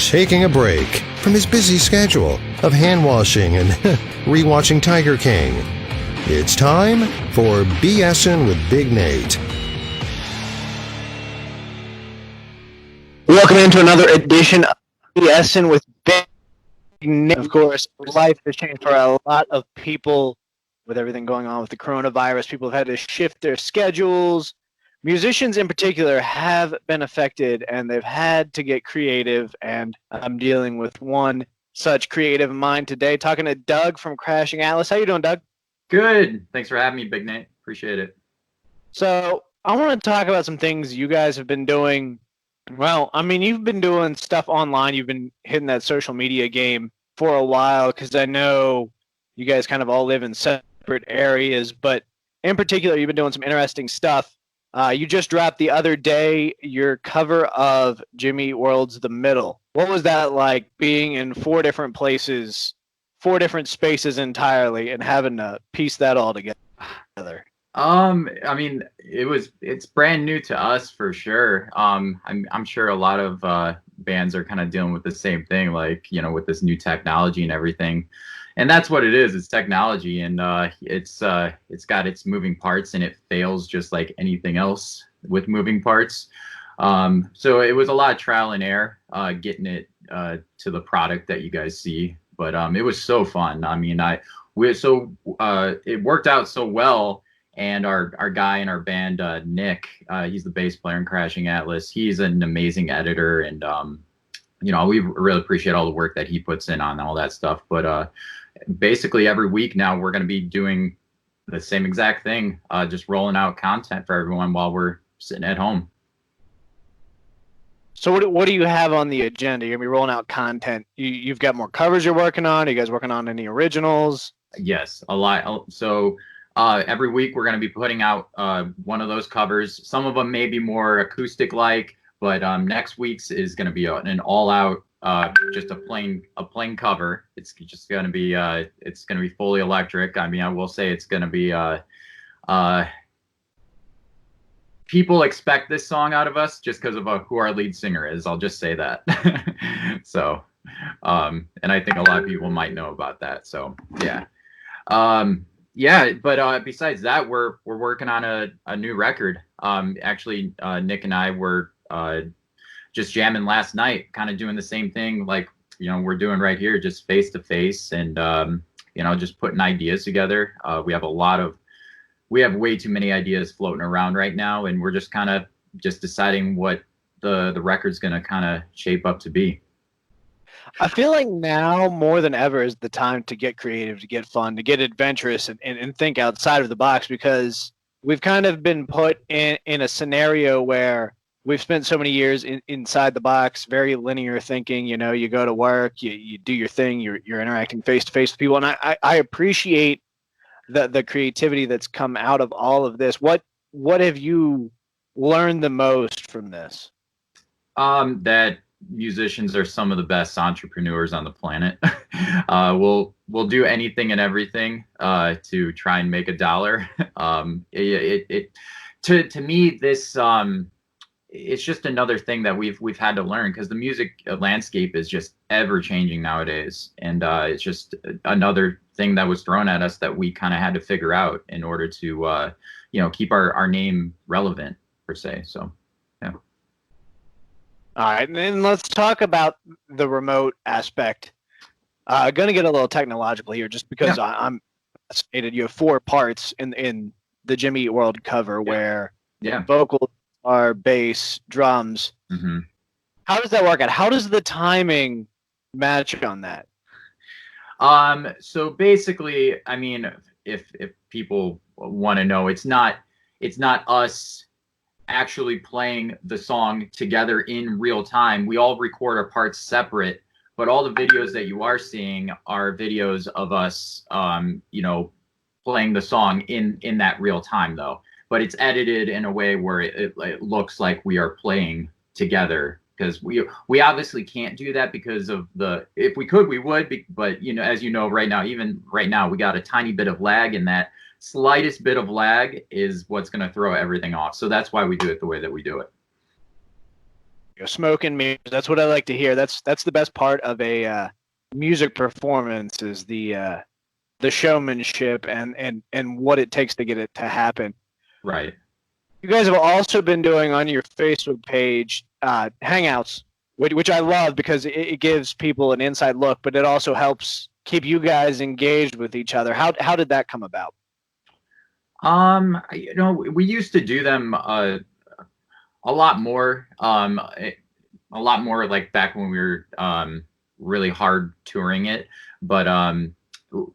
taking a break from his busy schedule of hand-washing and rewatching Tiger King. It's time for BSing with Big Nate. Welcome into another edition of BSing with Big Nate. Of course, life has changed for a lot of people with everything going on with the coronavirus. People have had to shift their schedules. Musicians in particular have been affected, and they've had to get creative, and I'm dealing with one such creative mind today, talking to Doug from Crashing Atlas. How you doing, Doug? Good. Thanks for having me, Big Nate. Appreciate it. So I want to talk about some things you guys have been doing. Well, I mean, you've been doing stuff online. You've been hitting that social media game for a while, because I know you guys kind of all live in separate areas, but in particular, you've been doing some interesting stuff. You just dropped the other day your cover of Jimmy Eat World's The Middle. What was that like, being in 4 different places, 4 different spaces entirely, and having to piece that all together? I mean, it's brand new to us for sure. I'm sure a lot of bands are kind of dealing with the same thing, like, you know, with this new technology and everything. And that's what it is. It's technology, and it's got its moving parts, and it fails just like anything else with moving parts. So it was a lot of trial and error getting it to the product that you guys see. But it was so fun. I mean, it worked out so well. And our guy in our band, Nick, he's the bass player in Crashing Atlas. He's an amazing editor, and you know, we really appreciate all the work that he puts in on all that stuff. But basically every week now we're going to be doing the same exact thing, just rolling out content for everyone while we're sitting at home. So what do you have on the agenda? You're going to be rolling out content. You've got more covers you're working on. Are you guys working on any originals? Yes, a lot. So every week we're going to be putting out one of those covers. Some of them may be more acoustic-like, but next week's is going to be an all-out, just a plain cover. It's just going to be fully electric. I mean, I will say it's going to be people expect this song out of us just because of who our lead singer is. I'll just say that. So, and I think a lot of people might know about that. So, yeah. Yeah, but besides that, we're working on a new record. Actually, Nick and I were just jamming last night, kind of doing the same thing like, you know, we're doing right here, just face to face, and you know, just putting ideas together. We have way too many ideas floating around right now, and we're just kind of deciding what the record's going to kind of shape up to be. I feel like now more than ever is the time to get creative, to get fun, to get adventurous, and think outside of the box, because we've kind of been put in a scenario where we've spent so many years inside the box, very linear thinking. You know, you go to work, you do your thing, you're interacting face to face with people, and I appreciate the creativity that's come out of all of this. What have you learned the most from this? That musicians are some of the best entrepreneurs on the planet. We'll do anything and everything to try and make a dollar. To me, this it's just another thing that we've had to learn, because the music landscape is just ever changing nowadays, and it's just another thing that was thrown at us that we kind of had to figure out in order to you know, keep our name relevant per se. So yeah. All right, and then let's talk about the remote aspect. Going to get a little technological here, just because I'm fascinated. You have 4 parts in the Jimmy Eat World cover, where vocals are bass, drums. Mm-hmm. How does that work out? How does the timing match on that? So basically, I mean, if people want to know, it's not us actually playing the song together in real time. We all record our parts separate, but all the videos that you are seeing are videos of us, you know, playing the song in that real time, though. But it's edited in a way where it looks like we are playing together, because we obviously can't do that because of if we could, we would, but you know, as you know, even right now, we got a tiny bit of lag in that. Slightest bit of lag is what's going to throw everything off. So that's why we do it the way that we do it. smoking mirrors. That's what I like to hear. That's the best part of a music performance is the showmanship and what it takes to get it to happen. Right. You guys have also been doing on your Facebook page hangouts, which I love because it gives people an inside look, but it also helps keep you guys engaged with each other. How did that come about? We used to do them a lot more. A lot more like back when we were really hard touring it, but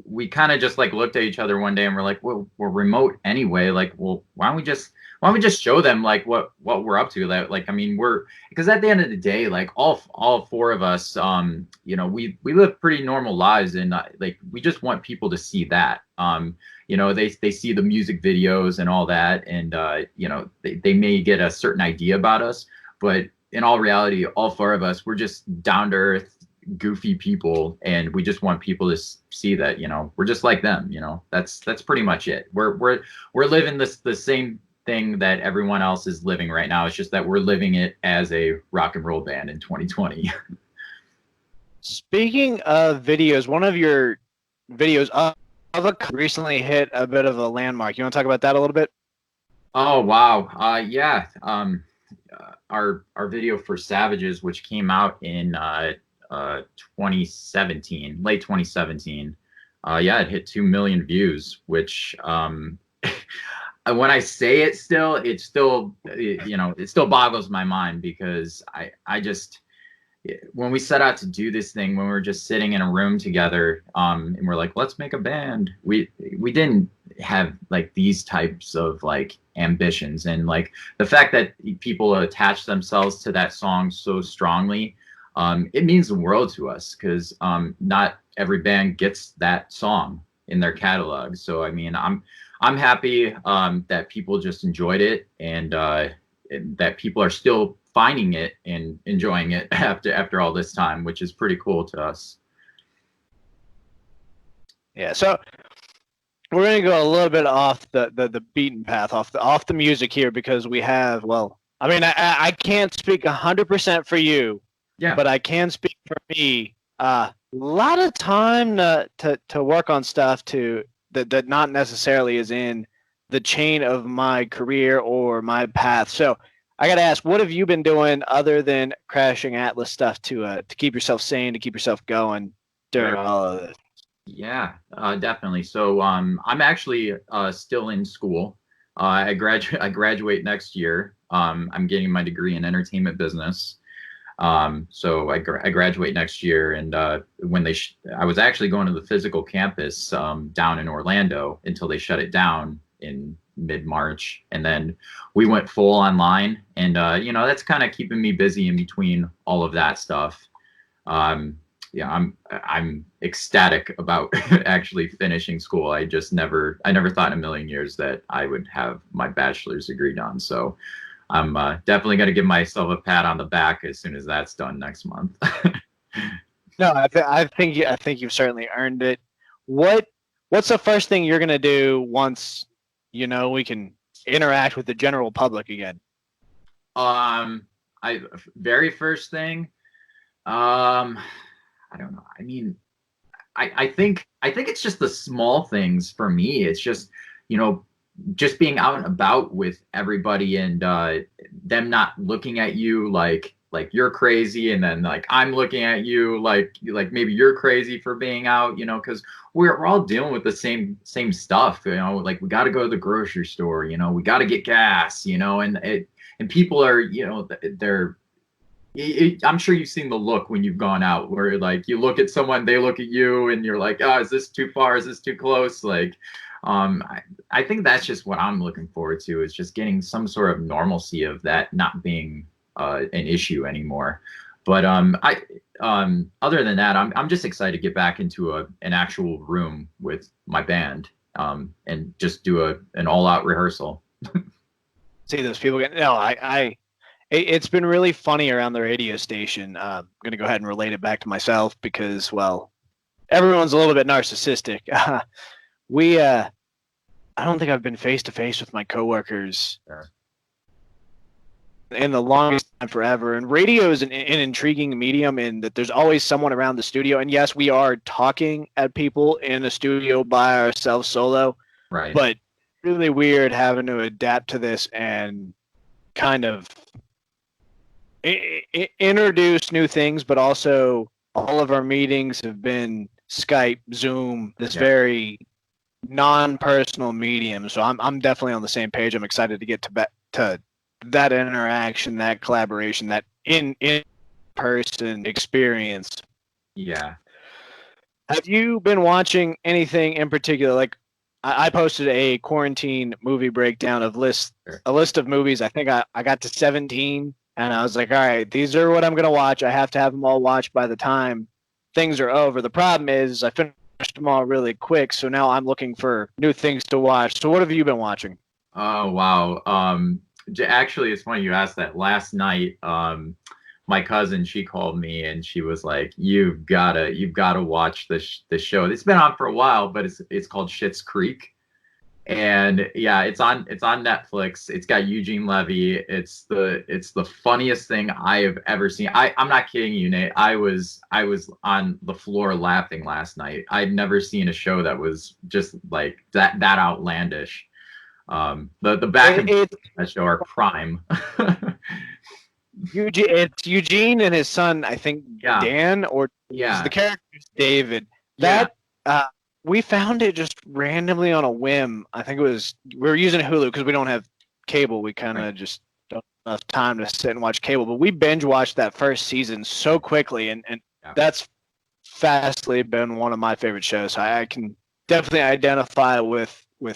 we kind of just like looked at each other one day and we're like, well, we're remote anyway. Like, well, why don't we just show them like what we're up to? Like, I mean, because at the end of the day, like all four of us, we live pretty normal lives, and like we just want people to see that. They see the music videos and all that, and they may get a certain idea about us, but in all reality, all four of us, we're just down to earth, goofy people, and we just want people to see that we're just like them. That's pretty much it. We're living the same thing that everyone else is living right now. It's just that we're living it as a rock and roll band in 2020. Speaking of videos, one of your videos of recently hit a bit of a landmark. You want to talk about that a little bit? Oh wow, yeah. Our video for Savages, which came out in 2017, late 2017. It hit 2 million views, which when I say it still boggles my mind, because I just, when we set out to do this thing, when we were just sitting in a room together, and we're like, let's make a band. We didn't have like these types of like ambitions, and like the fact that people attach themselves to that song so strongly, it means the world to us, because not every band gets that song in their catalog. So I mean, I'm happy that people just enjoyed it, and that people are still finding it and enjoying it after all this time, which is pretty cool to us. Yeah, so we're gonna go a little bit off the beaten path, off the music here, because we have, well, I mean, I can't speak 100% for you, Yeah, but I can speak for me. A lot of time to work on stuff that not necessarily is in the chain of my career or my path. So I got to ask, what have you been doing other than Crashing Atlas stuff to keep yourself sane, to keep yourself going during all of this? yeah, definitely. So I'm actually still in school. I graduate next year. I'm getting my degree in entertainment business. So I graduate next year, and when I was actually going to the physical campus down in Orlando until they shut it down in mid-March, and then we went full online, and that's kind of keeping me busy in between all of that stuff. I'm ecstatic about actually finishing school. I never thought in a million years that I would have my bachelor's degree done. So I'm definitely going to give myself a pat on the back as soon as that's done next month. No, I think you've certainly earned it. What's the first thing you're gonna do once we can interact with the general public again? Very first thing, I don't know. I mean, I think it's just the small things for me. It's just just being out and about with everybody, and them not looking at you like you're crazy, and then like I'm looking at you like maybe you're crazy for being out, because we're all dealing with the same stuff, like we got to go to the grocery store, we got to get gas, and people are, they're, I'm sure you've seen the look when you've gone out where like you look at someone, they look at you, and you're like, oh, is this too far? Is this too close? Like, I think that's just what I'm looking forward to, is just getting some sort of normalcy of that not being an issue anymore. But other than that, I'm just excited to get back into an actual room with my band, and just do an all-out rehearsal. See those people again? No, it's been really funny around the radio station. I'm gonna go ahead and relate it back to myself because, well, everyone's a little bit narcissistic. I don't think I've been face to face with my coworkers. Sure. in the longest time forever. And radio is an intriguing medium in that there's always someone around the studio. And yes, we are talking at people in a studio by ourselves solo, Right. but really weird having to adapt to this and kind of introduce new things, but also all of our meetings have been Skype, Zoom, this very non-personal medium. So I'm definitely on the same page. I'm excited to get to that interaction, that collaboration, that in-person experience. Yeah. Have you been watching anything in particular? Like I posted a quarantine movie breakdown of a list of movies. I think I got to 17, and I was like, all right, these are what I'm going to watch. I have to have them all watched by the time things are over. The problem is I finished them all really quick, so now I'm looking for new things to watch. So what have you been watching? Oh, wow. Actually, it's funny you asked that. Last night, my cousin, she called me and she was like, you've gotta watch the show. It's been on for a while, but it's called Schitt's Creek. And yeah, it's on Netflix. It's got Eugene Levy. It's the funniest thing I have ever seen. I'm not kidding you, Nate. I was on the floor laughing last night. I'd never seen a show that was just like that outlandish. The back of that show are prime. It's Eugene and his son, I think Dan, or the character's David. We found it just randomly on a whim. I think we were using Hulu because we don't have cable. We kind of just don't have enough time to sit and watch cable. But we binge watched that first season so quickly, and that's fastly been one of my favorite shows. So I can definitely identify with the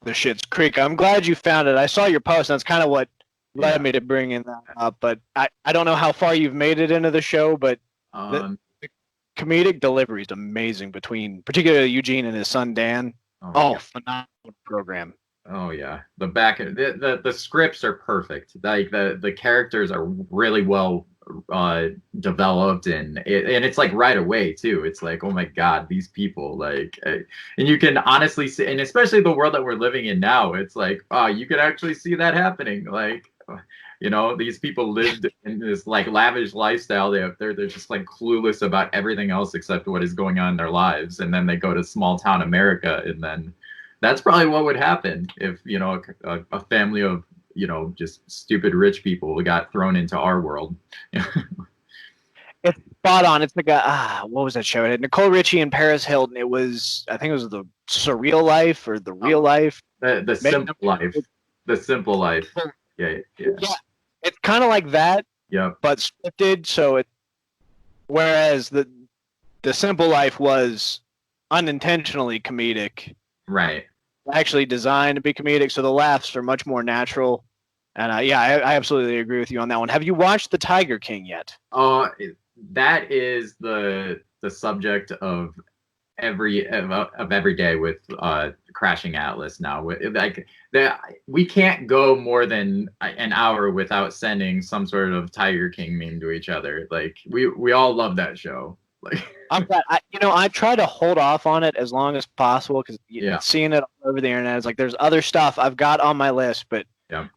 Schitt's Creek. I'm glad you found it. I saw your post, and that's kind of what led me to bringing that up. But I don't know how far you've made it into the show, but the comedic delivery is amazing between particularly Eugene and his son Dan. Phenomenal program. Oh yeah, the scripts are perfect. Like the characters are really well developed, and it's like right away too. It's like, oh my god, these people, like, and you can honestly see, and especially the world that we're living in now, it's like, oh, you could actually see that happening. Like, you know, these people lived in this like lavish lifestyle. They're just like clueless about everything else except what is going on in their lives, and then they go to small town America, and then that's probably what would happen if, you know, a family of, you know, just stupid rich people got thrown into our world. It's spot on. It's like what was that show? It had Nicole Richie and Paris Hilton. I think it was the Surreal Life or the Real Life. The Simple Life. The Simple Life. Yeah. It's kind of like that. Yeah. But scripted. So whereas the Simple Life was unintentionally comedic. Right. Actually designed to be comedic, so the laughs are much more natural. And I absolutely agree with you on that one. Have you watched The Tiger King yet? That is the subject of every day with Crashing Atlas now. Like we can't go more than an hour without sending some sort of Tiger King meme to each other. Like we all love that show. Like I try to hold off on it as long as possible because seeing it all over the internet is like there's other stuff I've got on my list, but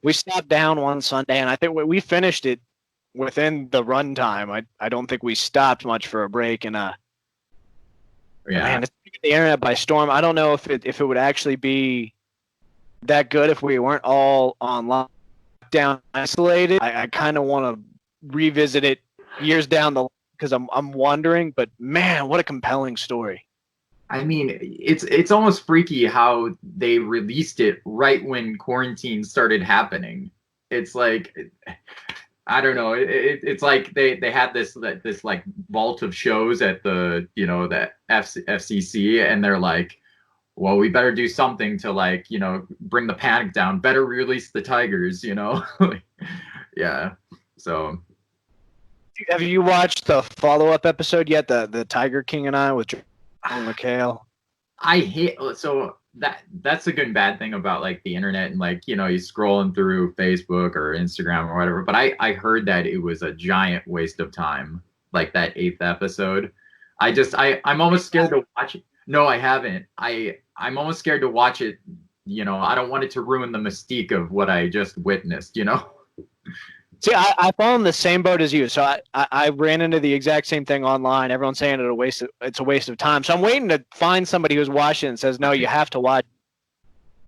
we stopped down one Sunday and I think we finished it within the runtime. I don't think we stopped much for a break, and man, it's taking the internet by storm. I don't know if it would actually be that good if we weren't all on lockdown isolated. I kind of want to revisit it years down the line because I'm wondering, but man, what a compelling story. I mean, it's almost freaky how they released it right when quarantine started happening. It's like, I don't know. It's like they had this like vault of shows at the, you know, the FCC, and they're like, well, we better do something to, like, you know, bring the panic down. Better release the tigers, you know. Yeah. So. Have you watched the follow-up episode yet? The Tiger King and I with John McHale? I hate that's a good and bad thing about like the internet and like, you know, you scrolling through Facebook or Instagram or whatever. But I heard that it was a giant waste of time, like that 8th episode. I'm almost scared to watch it. No, I haven't. I'm almost scared to watch it. You know, I don't want it to ruin the mystique of what I just witnessed, you know? See, I fall in the same boat as you. So I ran into the exact same thing online. Everyone's saying it's a waste of time. So I'm waiting to find somebody who's watching and says, no, you have to watch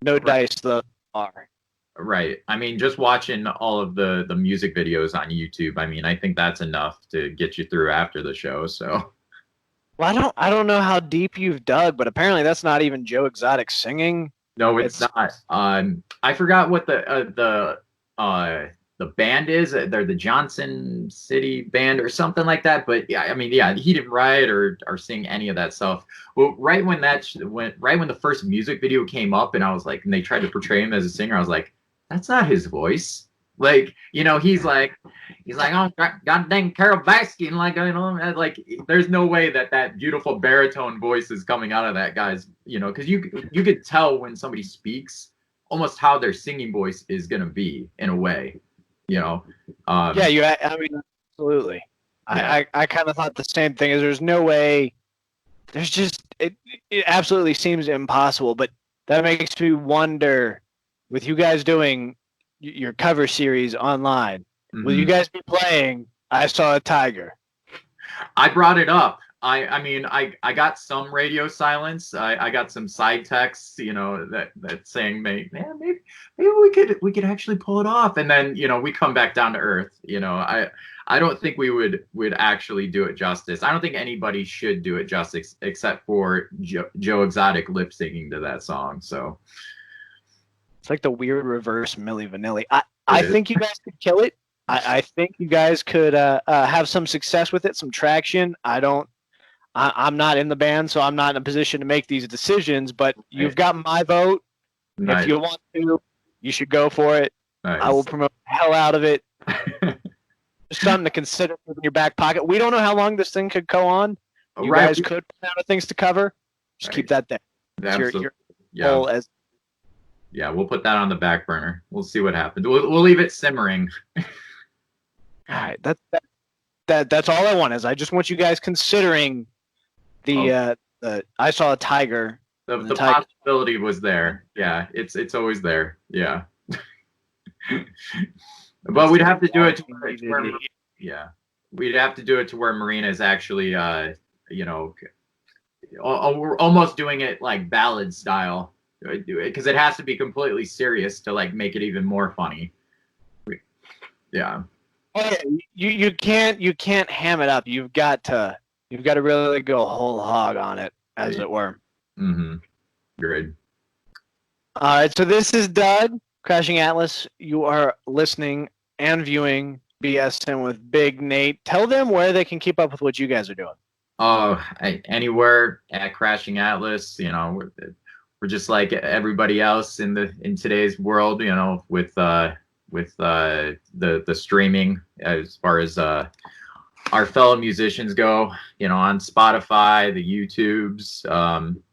No Dice the R. Right. I mean, just watching all of the music videos on YouTube, I mean, I think that's enough to get you through after the show. So. Well, I don't know how deep you've dug, but apparently that's not even Joe Exotic singing. No, it's not. I forgot what the band is. They're the Johnson City Band or something like that. But yeah, I mean, yeah, he didn't write or sing any of that stuff. Well, right when the first music video came up, and I was like, and they tried to portray him as a singer, I was like, that's not his voice. Like, you know, he's like, oh, God dang Carol Baskin, like, you know, like, there's no way that beautiful baritone voice is coming out of that guy's, you know, because you could tell when somebody speaks almost how their singing voice is gonna be in a way, you know. Yeah, I mean, absolutely. Yeah. I kind of thought the same thing. Is there's no way. There's just it absolutely seems impossible. But that makes me wonder, with you guys doing your cover series online, will you guys be playing I Saw a Tiger? I brought it up. I mean, I got some radio silence. I got some side texts, you know, that saying, maybe we could actually pull it off. And then, you know, we come back down to earth. You know, I don't think we would actually do it justice. I don't think anybody should do it justice except for Joe Exotic lip syncing to that song. So it's like the weird reverse Milli Vanilli. I think you guys could kill it. I think you guys could have some success with it, some traction. I'm not in the band, so I'm not in a position to make these decisions, but you've got my vote. Nice. If you want to, you should go for it. Nice. I will promote the hell out of it. Just something to consider in your back pocket. We don't know how long this thing could go on. You guys could run out of things to cover. Just keep that there. Absolutely. Yeah, we'll put that on the back burner. We'll see what happens. We'll leave it simmering. All right, that's all I want. Is I just want you guys considering the I Saw a Tiger. The possibility was there. Yeah, it's always there. Yeah. But we'd have to do it to where we'd have to do it to where Marina is actually you know, we're almost doing it like ballad style, because it has to be completely serious to like make it even more funny. Yeah. Oh, yeah. You can't ham it up. You've got to really go whole hog on it, as it were. Mm-hmm. Good. All right, so this is Doug, Crashing Atlas. You are listening and viewing BSN with Big Nate. Tell them where they can keep up with what you guys are doing. Anywhere at Crashing Atlas. You know, we're just like everybody else in today's world. You know, with the streaming, as far as our fellow musicians go, you know, on Spotify, the YouTubes,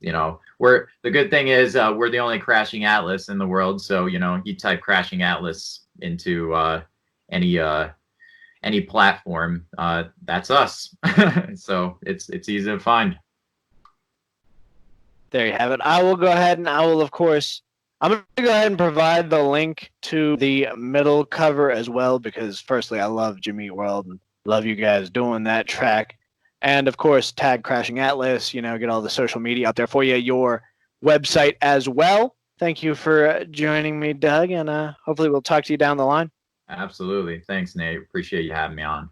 you know, the good thing is we're the only Crashing Atlas in the world. So, you know, you type Crashing Atlas into any platform, that's us. So it's easy to find. There you have it. I will go ahead and of course, I'm going to go ahead and provide the link to the middle cover as well, because firstly, I love Jimmy Eat World and love you guys doing that track. And of course, tag Crashing Atlas, you know, get all the social media out there for you, your website as well. Thank you for joining me, Doug, and hopefully we'll talk to you down the line. Absolutely. Thanks, Nate. Appreciate you having me on.